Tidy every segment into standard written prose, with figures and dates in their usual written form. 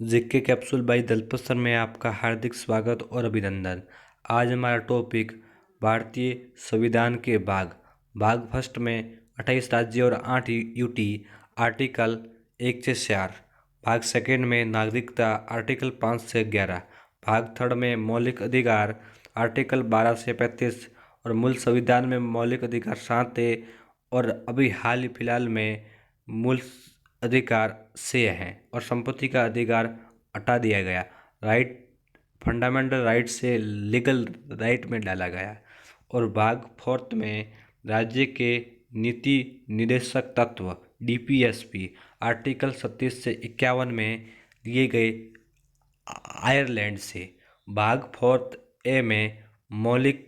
GK capsule by Dalpat sir में आपका हार्दिक स्वागत और अभिनंदन। आज हमारा टॉपिक भारतीय संविधान के भाग भाग फर्स्ट में 28 राज्य और 8 यूटी आर्टिकल 1 से 4, भाग सेकेंड में नागरिकता आर्टिकल 5 से 11, भाग थर्ड में मौलिक अधिकार आर्टिकल 12 से 35 और मूल संविधान में मौलिक अधिकार 7 है और अभी हाल फिलहाल में मूल अधिकार से हैं और संपत्ति का अधिकार हटा दिया गया। राइट, फंडामेंटल राइट से लीगल राइट में डाला गया। और भाग फोर्थ में राज्य के नीति निदेशक तत्व डीपीएसपी आर्टिकल 37 से 51 में दिए गए आयरलैंड से। भाग फोर्थ ए में मौलिक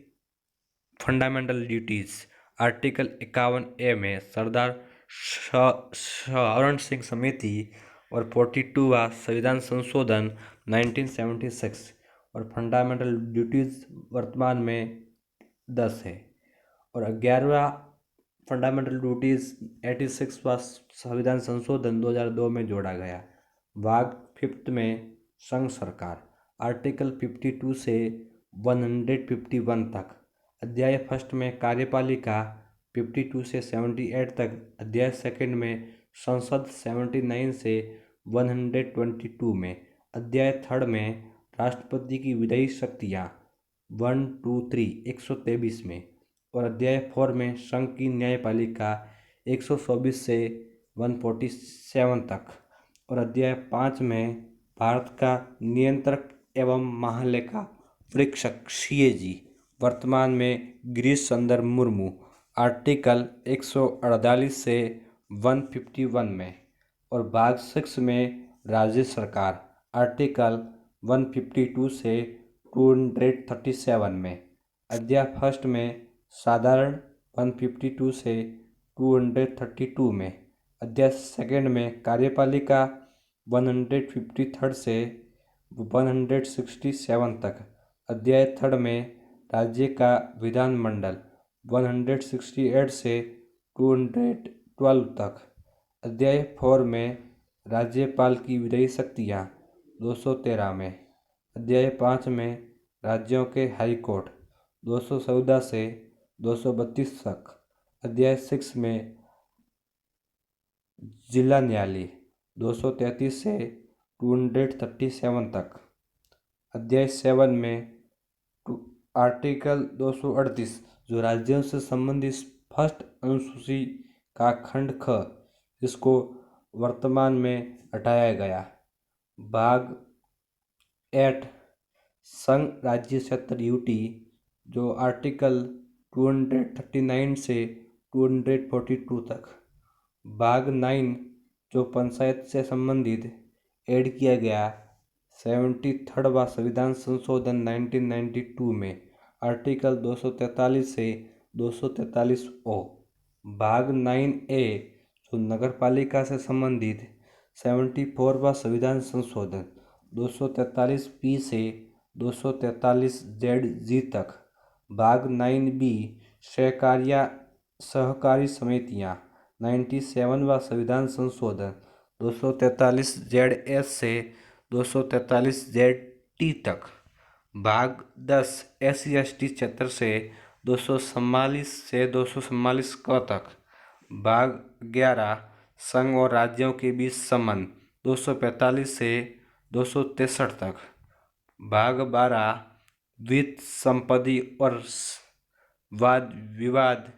फंडामेंटल ड्यूटीज आर्टिकल 51 ए में सरदार शरण सिंह समिति और 42वां संविधान संशोधन 1976 और फंडामेंटल ड्यूटीज वर्तमान में 10 है और 11वां फंडामेंटल ड्यूटीज 86वां संविधान संशोधन 2002 में जोड़ा गया। भाग फिफ्थ में संघ सरकार आर्टिकल 52 से 151 तक। अध्याय फर्स्ट में कार्यपालिका 52 से 78 तक। अध्याय सेकंड में संसद 79 से 122 में। अध्याय थर्ड में राष्ट्रपति की विधायी शक्तियाँ 1, 2, 3 123 में और अध्याय 4 में संघ की न्यायपालिका 124 से 147 तक और अध्याय 5 में भारत का नियंत्रक एवं महालेखा परीक्षक सीएजी वर्तमान में गिरीश चंद्र मुर्मू आर्टिकल 148 से 151 में और भाग 6 में राज्य सरकार आर्टिकल 152 से 237 में। अध्याय फर्स्ट में साधारण 152 से 232 में। अध्याय सेकंड में कार्यपालिका 153 से 167 तक। अध्याय थर्ड में राज्य का विधानमंडल 168 से 212 तक। अध्याय 4 में राज्यपाल की विधायी शक्तियाँ 213 में। अध्याय 5 में राज्यों के हाई कोर्ट 214 से 232 तक। अध्याय 6 में जिला न्यायालय 233 से 237 तक। अध्याय 7 में आर्टिकल 238 जो राज्यों से संबंधित फर्स्ट अनुसूची का खंड ख, जिसको वर्तमान में हटाया गया। भाग 8 संघ राज्य क्षेत्र यूटी जो आर्टिकल 239 से 242 तक। भाग 9 जो पंचायत से संबंधित ऐड किया गया 73वां संविधान संशोधन 1992 में आर्टिकल 243 से 243 ओ। भाग 9A जो नगरपालिका से संबंधित 74वां संविधान संशोधन 243 पी से 243 ZG तक। भाग 9B सहकारी समितियाँ 97वां संविधान संशोधन 243 ZS से 243 ZT तक। भाग 10 SC/ST क्षेत्र से 244 से 244 क तक। भाग 11 संघ और राज्यों के बीच संबंध 245 से 263 तक। भाग 12 वित्त संपत्ति और वाद विवाद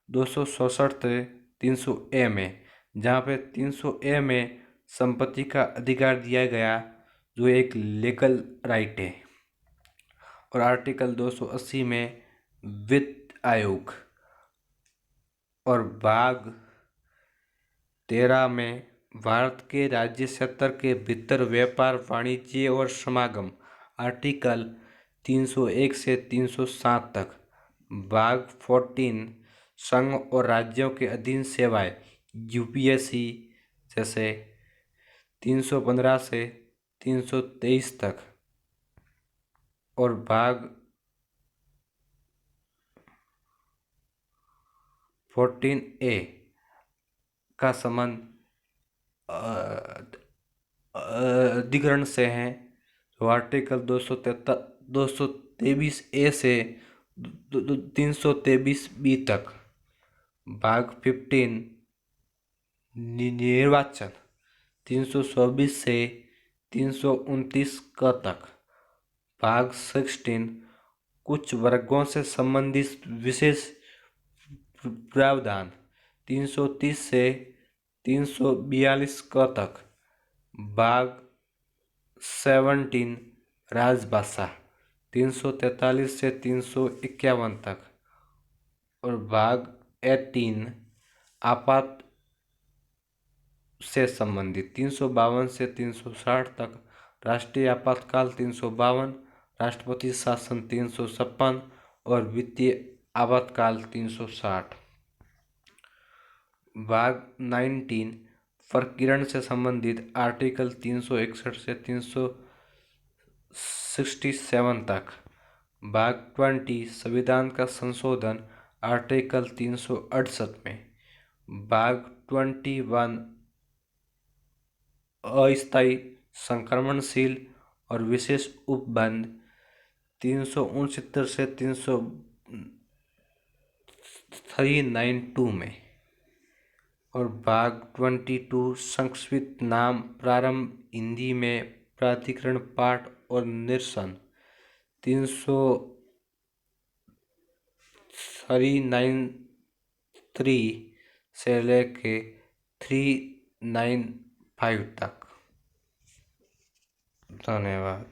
267 से 300A में, जहाँ पे 300A में संपत्ति का अधिकार दिया गया जो एक लीगल राइट है। और आर्टिकल 280 में वित्त आयोग। और भाग 13 में भारत के राज्य क्षेत्र के भीतर व्यापार वाणिज्य और समागम आर्टिकल 301 से 307 तक। भाग 14 संघ और राज्यों के अधीन सेवाएं यूपीएससी जैसे 315 से 323 तक। और भाग 14A का संबंध अधिकरण से हैं, जो आर्टिकल 223 ए से 323 बी तक। भाग 15 निर्वाचन 324 से 329 क तक। भाग 16 कुछ वर्गों से संबंधित विशेष प्रावधान 330 से 342 क तक। भाग 17 राजभाषा 343 से 351 तक। और भाग 18 आपात से संबंधित 352 से 360 तक। राष्ट्रीय आपातकाल 352, राष्ट्रपति शासन 356 और वित्तीय आपातकाल 360। भाग 19 प्रकीर्णन से संबंधित आर्टिकल 361 से 367 तक। भाग 20 संविधान का संशोधन आर्टिकल 368 में। भाग 21 अस्थायी संक्रमणशील और विशेष उपबंध 369 से 392 में। और भाग 22 संक्षिप्त नाम प्रारंभ हिंदी में प्राधिकरण पाठ और निरसन 393 से लेके 395 तक। धन्यवाद।